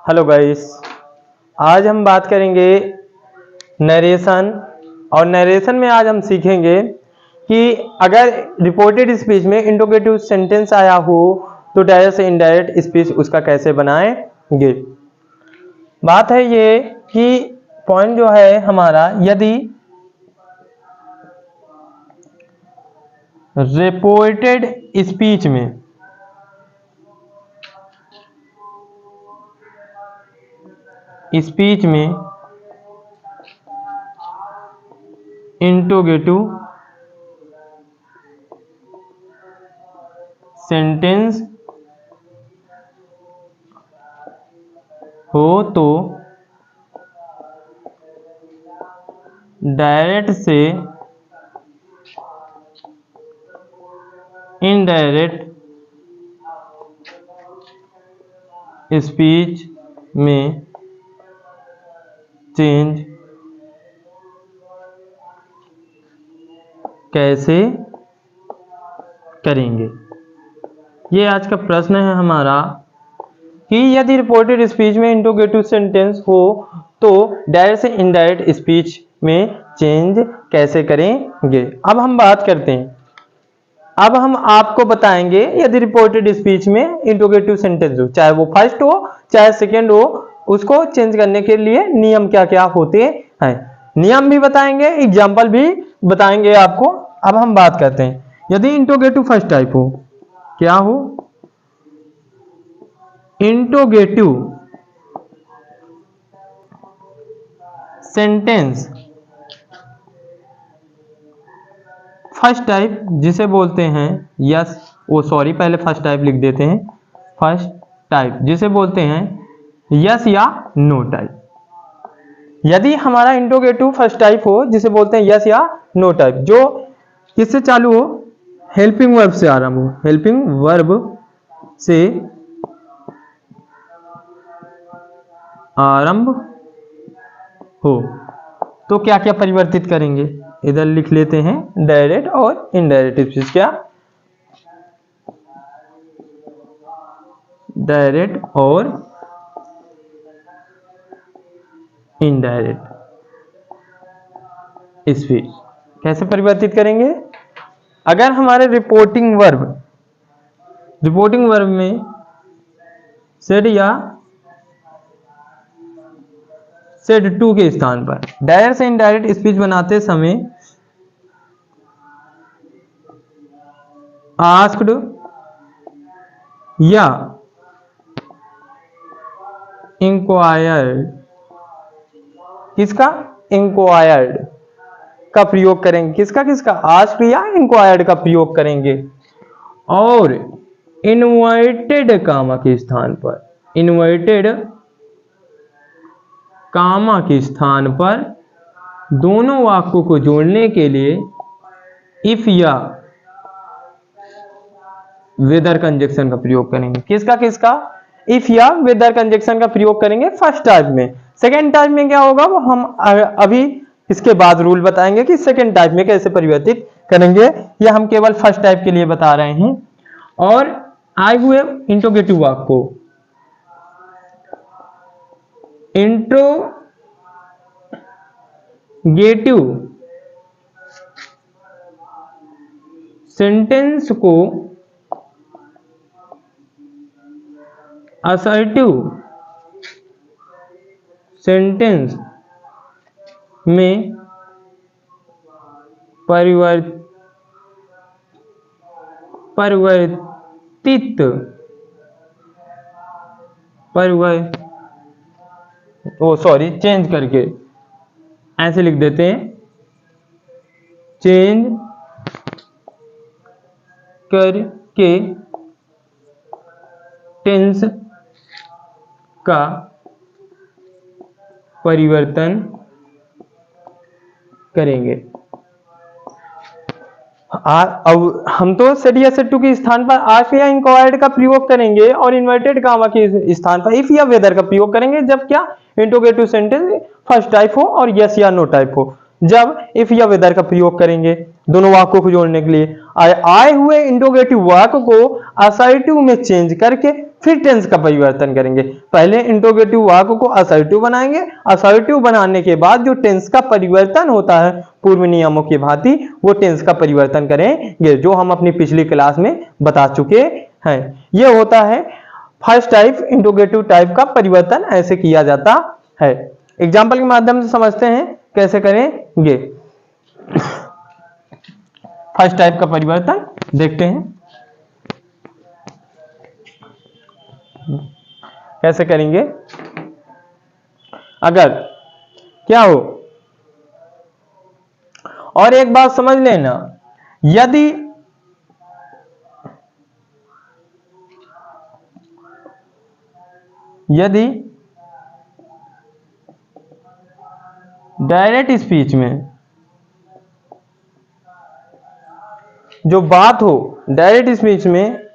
Hello guys, आज हम बात करेंगे नरेशन। और नरेशन में आज हम सीखेंगे कि अगर रिपोर्टेड स्पीच में इंट्रोगेटिव सेंटेंस आया हो तो डायरेक्ट से इनडायरेक्ट स्पीच उसका कैसे बनाएंगे। बात है ये कि पॉइंट जो है हमारा, यदि रिपोर्टेड स्पीच में इंट्रोगेटिव सेंटेंस हो तो डायरेक्ट से इनडायरेक्ट स्पीच में चेंज कैसे करेंगे। ये आज का प्रश्न है हमारा कि यदि रिपोर्टेड स्पीच में इंट्रोगेटिव सेंटेंस हो तो डायरेक्ट से इनडायरेक्ट स्पीच में चेंज कैसे करेंगे। अब हम बात करते हैं, अब हम आपको बताएंगे यदि रिपोर्टेड स्पीच में इंट्रोगेटिव सेंटेंस हो, चाहे वो फर्स्ट हो चाहे सेकेंड हो, उसको चेंज करने के लिए नियम क्या क्या होते हैं। नियम भी बताएंगे, एग्जाम्पल भी बताएंगे आपको। अब हम बात करते हैं, यदि इंट्रोगेटिव फर्स्ट टाइप हो, क्या हो, इंट्रोगेटिव सेंटेंस फर्स्ट टाइप जिसे बोलते हैं यस, पहले फर्स्ट टाइप लिख देते हैं। फर्स्ट टाइप जिसे बोलते हैं यस या नो टाइप। यदि हमारा इंट्रोगेटिव फर्स्ट टाइप हो जिसे बोलते हैं यस या नो टाइप, जो किससे चालू हो, हेल्पिंग वर्ब से आरंभ हो, हेल्पिंग वर्ब से आरंभ हो, तो क्या क्या परिवर्तित करेंगे, इधर लिख लेते हैं डायरेक्ट और इनडायरेक्ट स्पीच। क्या डायरेक्ट और इनडायरेक्ट स्पीच कैसे परिवर्तित करेंगे। अगर हमारे रिपोर्टिंग वर्ब में सेड या सेड टू के स्थान पर डायरेक्ट से इनडायरेक्ट स्पीच बनाते समय आस्क्ड या इंक्वायर्ड, किसका, इंक्वायर्ड का प्रयोग करेंगे। किसका आस्क्ड या इंक्वायर्ड का प्रयोग करेंगे। और इनवर्टेड कामा के स्थान पर, इनवर्टेड कामा के स्थान पर दोनों वाक्यों को जोड़ने के लिए इफ या वेदर कंजक्शन का प्रयोग करेंगे। किसका इफ या वेदर कंजक्शन का प्रयोग करेंगे फर्स्ट टाइप में। सेकेंड टाइप में क्या होगा वो हम अभी इसके बाद रूल बताएंगे कि सेकेंड टाइप में कैसे परिवर्तित करेंगे, या हम केवल फर्स्ट टाइप के लिए बता रहे हैं। और आए हुए इंट्रोगेटिव वाक्य को इंट्रोगेटिव सेंटेंस को असर्टिव सेंटेंस में चेंज करके, ऐसे लिख देते हैं, चेंज करके टेंस का परिवर्तन करेंगे। अब हम तो सेड या सेड टू के स्थान पर आस्क्ड या इंक्वायर्ड का प्रयोग करेंगे और इन्वर्टेड कामा के स्थान पर इफ या वेदर का प्रयोग करेंगे जब क्या इंट्रोगेटिव सेंटेंस फर्स्ट टाइप हो और यस या नो टाइप हो। जब इफ या वेदर का प्रयोग करेंगे दोनों वाक्यों को जोड़ने के लिए, आए हुए इंट्रोगेटिव वाक्य को असर्टिव में चेंज करके फिर टेंस का परिवर्तन करेंगे। पहले इंट्रोगेटिव वाक्य को असर्टिव बनाएंगे, असर्टिव बनाने के बाद जो टेंस का परिवर्तन होता है पूर्व नियमों की भांति, वो टेंस का परिवर्तन करेंगे, जो हम अपनी पिछली क्लास में बता चुके हैं। ये होता है फर्स्ट टाइप, इंट्रोगेटिव टाइप का परिवर्तन ऐसे किया जाता है। एग्जाम्पल के माध्यम से समझते हैं कैसे करेंगे। फर्स्ट टाइप का परिवर्तन देखते हैं कैसे करेंगे। अगर क्या हो, और एक बात समझ लेना, यदि डायरेक्ट स्पीच में जो बात हो, डायरेक्ट स्पीच में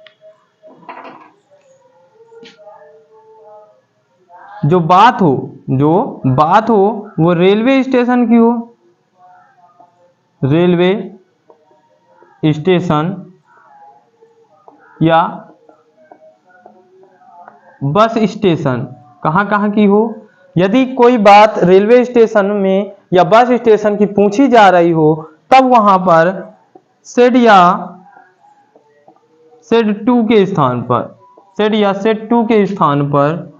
जो बात हो वो रेलवे स्टेशन की हो, रेलवे स्टेशन या बस स्टेशन, कहां की हो। यदि कोई बात रेलवे स्टेशन में या बस स्टेशन की पूछी जा रही हो, तब वहां पर सेड या सेड टू के स्थान पर, सेड या सेड टू के स्थान पर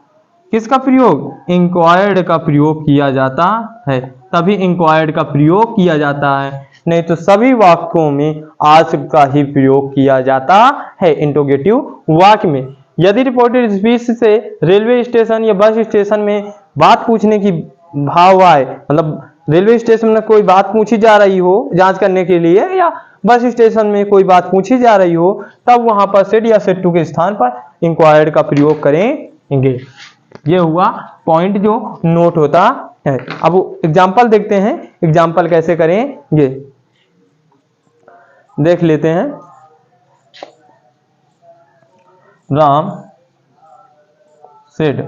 किसका प्रयोग, इंक्वायर्ड का प्रयोग किया जाता है। तभी इंक्वायर्ड का प्रयोग किया जाता है, नहीं तो सभी वाक्यों में आस्क का ही प्रयोग किया जाता है इंट्रोगेटिव वाक्य में। यदि रिपोर्टेड स्पीच से रेलवे स्टेशन या बस स्टेशन में बात पूछने की भाव आए, मतलब रेलवे स्टेशन में कोई बात पूछी जा रही हो जांच करने के लिए, या बस स्टेशन में कोई बात पूछी जा रही हो, तब वहां पर सेड या सेड टू के स्थान पर इंक्वायर्ड का प्रयोग करेंगे। ये हुआ पॉइंट जो नोट होता है। अब एग्जाम्पल देखते हैं, एग्जाम्पल कैसे करेंगे देख लेते हैं। Ram said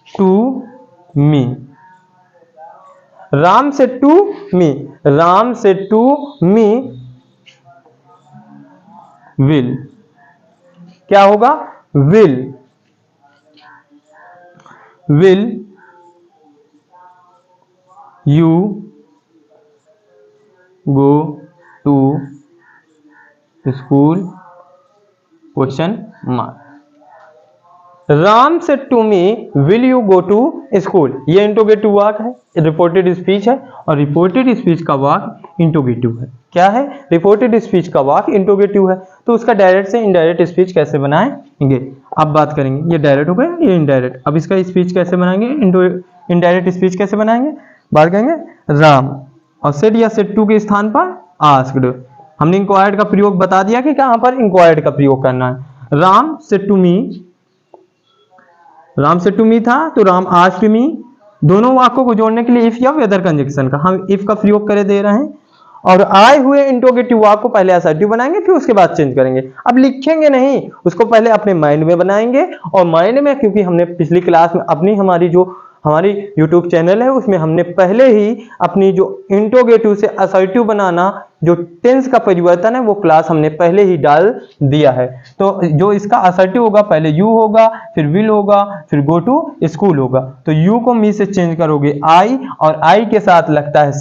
to me, Ram said to me will, क्या होगा, will you go to school, question mark. Ram said to me will you go to school, ये इंट्रोगेटिव वाक्य है, रिपोर्टेड स्पीच है, और रिपोर्टेड स्पीच का वाक्य इंट्रोगेटिव है। क्या है, रिपोर्टेड स्पीच का वाक्य इंट्रोगेटिव है, तो उसका डायरेक्ट से इनडायरेक्ट स्पीच कैसे बनाएंगे। अब बात करेंगे, ये डायरेक्ट हो गया, ये इनडायरेक्ट। अब इसका स्पीच कैसे बनाएंगे, इनडायरेक्ट स्पीच कैसे बनाएंगे, बात करेंगे। राम और सेड या सेड टू के स्थान पर आस्क्ड, हमने इंक्वायर्ड का प्रयोग बता दिया कि कहां पर इंक्वायर्ड का प्रयोग करना है। राम सेड टू मी था, तो राम आस्क्ड मी, दोनों वाक्यों को जोड़ने के लिए इफ या वेदर कंजक्शन का हम इफ का प्रयोग करे दे रहे हैं, और आए हुए इंट्रोगेटिव वाक्य को पहले असर्टिव बनाएंगे, फिर उसके बाद चेंज करेंगे। अब लिखेंगे नहीं, उसको पहले अपने माइंड में बनाएंगे, और माइंड में, क्योंकि हमने पिछली क्लास में हमारी YouTube चैनल है, उसमें हमने पहले ही अपनी जो इंट्रोगेटिव से असर्टिव बनाना, जो टेंस का परिवर्तन है, वो क्लास हमने पहले ही डाल दिया है। तो जो इसका असर्टिव होगा, पहले यू होगा, फिर विल होगा, फिर गो टू स्कूल होगा। तो यू को मी से चेंज करोगे आई, और आई के साथ लगता है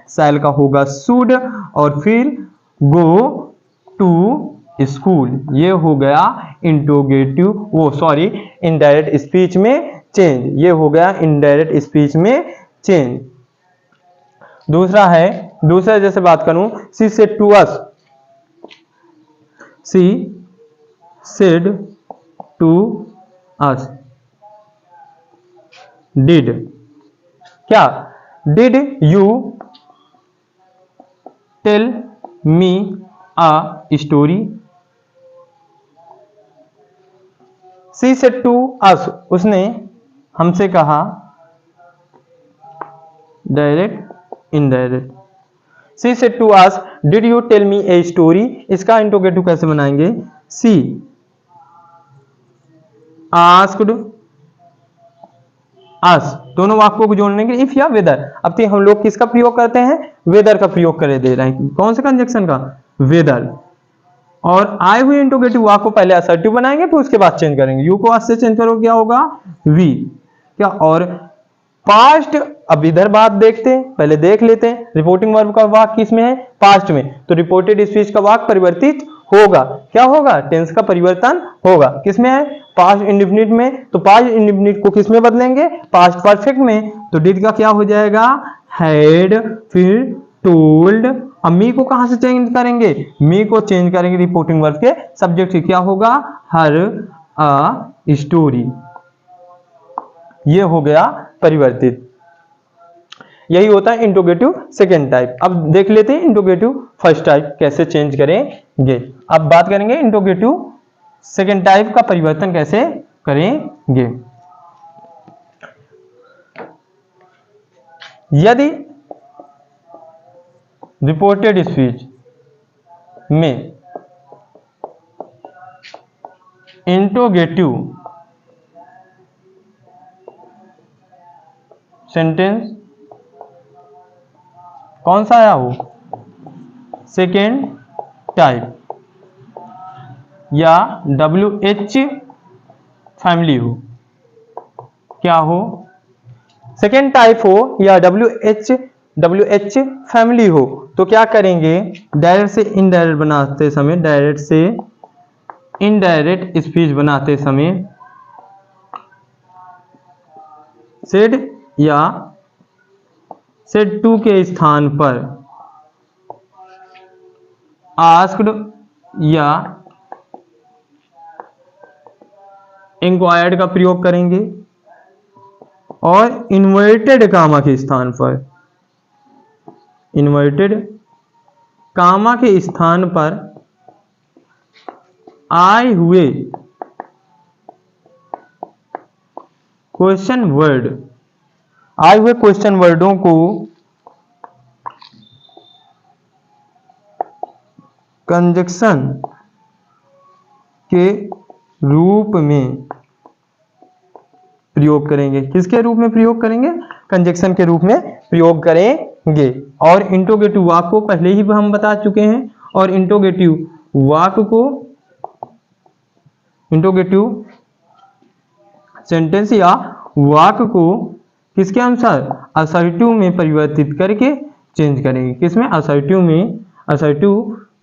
सैल का होगा शुड, और फिर गो टू स्कूल। ये हो गया इनडायरेक्ट स्पीच में चेंज, ये हो गया इनडायरेक्ट स्पीच में चेंज। दूसरा जैसे बात करूं, she said to us, she said to us, did you tell me a story. She said to us, उसने हमसे कहा, direct indirect. She said to us did you tell me a story, इसका interrogative कैसे बनाएंगे, she asked us, दोनों वाक्यों को जोड़ने के लिए इफ या वेदर। अब तो हम लोग किसका प्रयोग करते हैं, वेदर का प्रयोग करे दे रहे हैं। कौन से कंजक्शन का, वेदर। और आए हुए इंट्रोगेटिव वाक्य को पहले असर्टिव बनाएंगे फिर उसके बाद चेंज करेंगे। यू को आज से चेंज करो क्या होगा वी क्या। और पास्ट, अब इधर बात देखते हैं, पहले देख लेते हैं रिपोर्टिंग वर्ब का वाक्य किसमें है पास्ट में, तो रिपोर्टेड स्पीच का वाक्य परिवर्तित होगा, क्या होगा टेंस का परिवर्तन होगा, किसमें है पास्ट इंडेफिनिट में, तो पास्ट इंडेफिनिट को किसमें बदलेंगे पास्ट परफेक्ट में, तो डिड का क्या हो जाएगा हैड, फिर टोल्ड। अब मी को कहां से चेंज करेंगे, मी को चेंज करेंगे रिपोर्टिंग वर्ब के सब्जेक्ट से, क्या होगा हर अ स्टोरी, ये हो गया परिवर्तित। यही होता है इंट्रोगेटिव सेकेंड टाइप। अब देख लेते हैं इंट्रोगेटिव फर्स्ट टाइप कैसे चेंज करेंगे। अब बात करेंगे इंट्रोगेटिव सेकेंड टाइप का परिवर्तन कैसे करेंगे। यदि रिपोर्टेड स्पीच में इंट्रोगेटिव सेंटेंस कौन सा आया हो सेकेंड टाइप या WH फैमिली हो, क्या हो सेकेंड टाइप हो या WH फैमिली हो, तो क्या करेंगे डायरेक्ट से इनडायरेक्ट बनाते समय, डायरेक्ट से इनडायरेक्ट स्पीच बनाते समय सेड या सेड टू के स्थान पर आस्क्ड या इंक्वायर्ड का प्रयोग करेंगे, और इन्वर्टेड कामा के स्थान पर, इन्वर्टेड कामा के स्थान पर आए हुए क्वेश्चन वर्ड, आए हुए क्वेश्चन वर्डों को कंजक्शन के रूप में प्रयोग करेंगे। किसके रूप में प्रयोग करेंगे कंजक्शन के रूप में प्रयोग करेंगे। और इंट्रोगेटिव वाक्य को पहले ही हम बता चुके हैं, और इंट्रोगेटिव वाक्य को इंट्रोगेटिव सेंटेंस या वाक्य को किसके अनुसार असर्टिव में परिवर्तित करके चेंज करेंगे, किसमें असर्टिव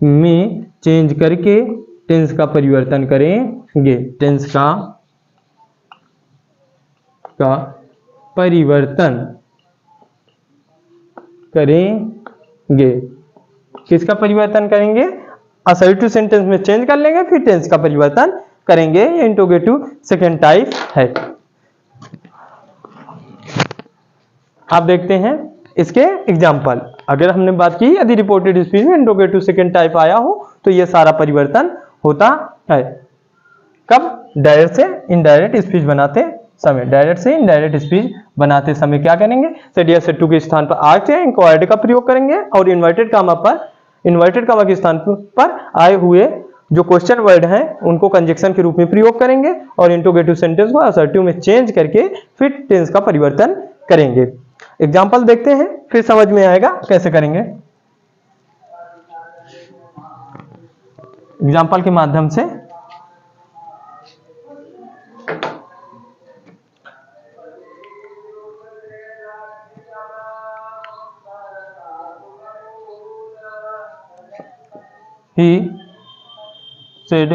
में चेंज करके टेंस का परिवर्तन करेंगे, टेंस का परिवर्तन करेंगे। किसका परिवर्तन करेंगे असर्टिव सेंटेंस में चेंज कर लेंगे फिर टेंस का परिवर्तन करेंगे। ये इंट्रोगेटिव सेकेंड टाइप है। आप देखते हैं इसके एग्जाम्पल। अगर हमने बात की यदि रिपोर्टेड स्पीच में इंट्रोगेटिव सेकेंड टाइप आया हो तो यह सारा परिवर्तन होता है। कब डायरेक्ट से इनडायरेक्ट स्पीच बनाते समय, डायरेक्ट से इनडायरेक्ट स्पीच बनाते समय क्या करेंगे सेड या सेड टू के स्थान पर आस्क्ड या इंक्वायर्ड का प्रयोग करेंगे, और इन्वर्टेड कामा के स्थान पर आए हुए जो क्वेश्चन वर्ड हैं उनको कंजक्शन के रूप में प्रयोग करेंगे, और इंट्रोगेटिव सेंटेंस को असर्टिव में चेंज करके फिर टेंस का परिवर्तन करेंगे। एग्जाम्पल देखते हैं फिर समझ में आएगा कैसे करेंगे। एग्जाम्पल के माध्यम से He said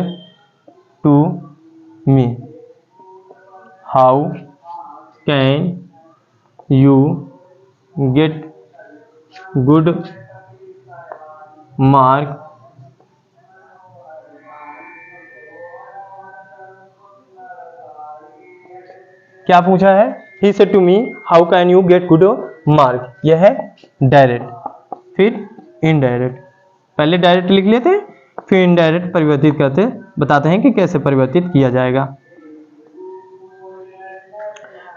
to me, how can you get good mark क्या पूछा है He said to me, how can you get good mark, यह है डायरेक्ट। फिर इनडायरेक्ट, पहले डायरेक्ट लिख लेते हैं फिर इनडायरेक्ट परिवर्तित करते बताते हैं कि कैसे परिवर्तित किया जाएगा।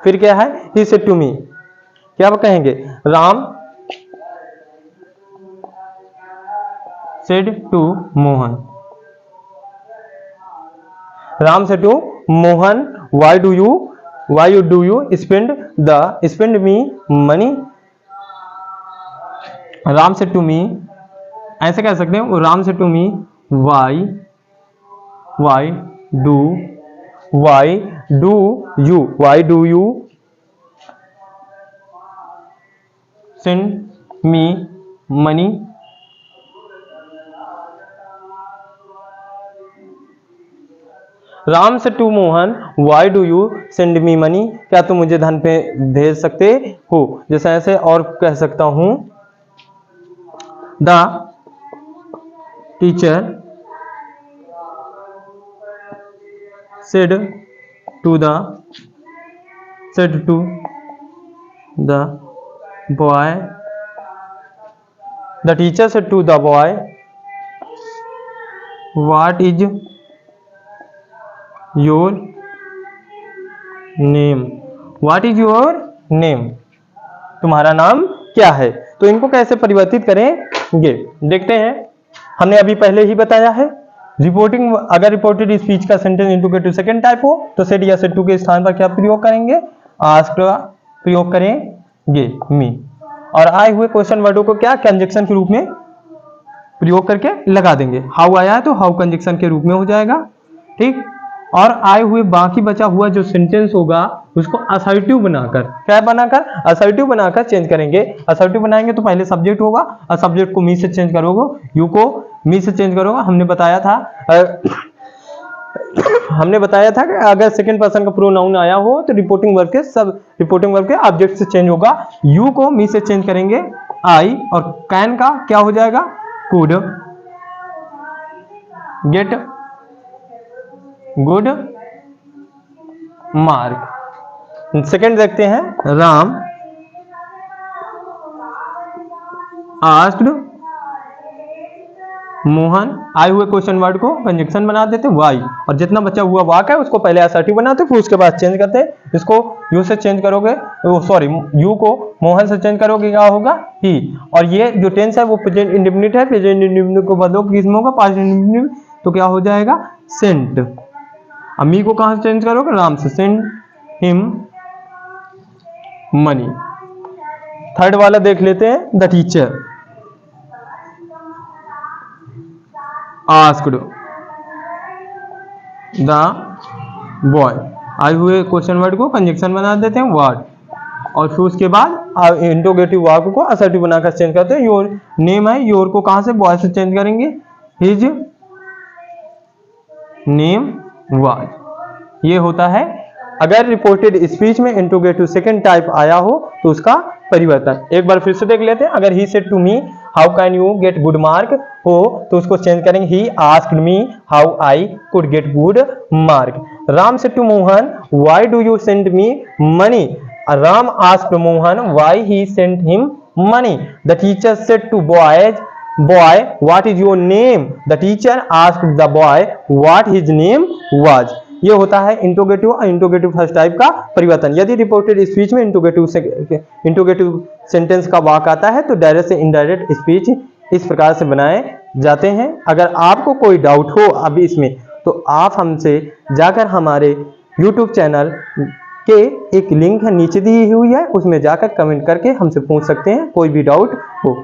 फिर क्या है He said to me, क्या आप कहेंगे Ram said to Mohan, Ram said to Mohan why do you spend me money, Ram said to me, ऐसे कह सकते हैं Ram said to me why do you send me money? Ram said to Mohan, why do you send me money? क्या तुम मुझे धन पे भेज सकते हो? जैसे ऐसे और कह सकता हूं, the teacher said to the boy, the teacher said to the boy, what is your name? What is your name? तुम्हारा नाम क्या है? तो इनको कैसे परिवर्तित करेंगे देखते हैं। हमने अभी पहले ही बताया है, रिपोर्टिंग, अगर रिपोर्टेड स्पीच का सेंटेंस इंट्रोगेटिव सेकंड टाइप हो तो सेड या सेड टू के स्थान पर क्या प्रयोग करेंगे? आस्क्ड का प्रयोग करेंगे, मी। और आए हुए क्वेश्चन वर्डों को क्या कंजक्शन के रूप में प्रयोग करके लगा देंगे। हाउ आया है तो हाउ कंजक्शन के रूप में हो जाएगा, ठीक। और आए हुए बाकी बचा हुआ जो सेंटेंस होगा उसको असर्टिव बनाकर, क्या बनाकर? असर्टिव बनाकर चेंज करेंगे। असर्टिव बनाएंगे तो पहले सब्जेक्ट होगा और सब्जेक्ट को मी से चेंज करोगे, यू को मी से चेंज करोगे। हमने बताया था कि अगर सेकंड पर्सन का प्रोनाउन आया हो तो रिपोर्टिंग वर्ब के ऑब्जेक्ट से चेंज होगा। यू को मी से चेंज करेंगे, आई, और कैन का क्या हो जाएगा? Could get good mark. Second देखते हैं, राम आस्क्ड मोहन। आए हुए क्वेश्चन वर्ड को कंजक्शन बना देते हैं, वाई, और जितना बचा हुआ वाक है उसको पहले असर्टिव बनाते फिर उसके बाद चेंज करते हैं। इसको यू से चेंज करोगे, सॉरी, यू को मोहन से चेंज करोगे, क्या होगा? ही। और ये जो टेंस है वो प्रेजेंट इंडेफिनिट है, प्रेजेंट इंडेफिनिट को बदलो किसमें होगा? पास्ट इंडेफिनिट, तो क्या हो जाएगा? सेंट। अम्मी को कहां से चेंज करोगे? राम से, सेंड हिम मनी। थर्ड वाला देख लेते हैं, the teacher asked the boy. आए हुए क्वेश्चन वर्ड को कंजक्शन बना देते हैं, व्हाट, और फिर उसके बाद इंट्रोगेटिव वर्ब को असर्टिव बनाकर चेंज करते हैं। योर नेम है, योर को कहां से? बॉय से चेंज करेंगे, हिज नेम वाज। ये होता है अगर रिपोर्टेड स्पीच में इंट्रोगेटिव सेकंड टाइप आया हो तो उसका परिवर्तन। एक बार फिर से देख लेते हैं। अगर he said to me how can you get good mark हो तो उसको चेंज करेंगे, he asked me how I could get good mark. Ram said to Mohan why do you send me money? Ram asked Mohan why he sent him money. The teacher said to boy what is your name? The teacher asked the boy what his name was। ये होता है interrogative और interrogative first type का परिवर्तन। यदि reported speech में interrogative sentence का वाक आता है तो डायरेक्ट से इनडायरेक्ट स्पीच इस प्रकार से बनाए जाते हैं। अगर आपको कोई डाउट हो अभी इसमें तो आप हमसे जाकर हमारे YouTube चैनल के एक लिंक है नीचे दी हुई है, उसमें जाकर कमेंट करके हमसे पूछ सकते हैं कोई भी डाउट हो।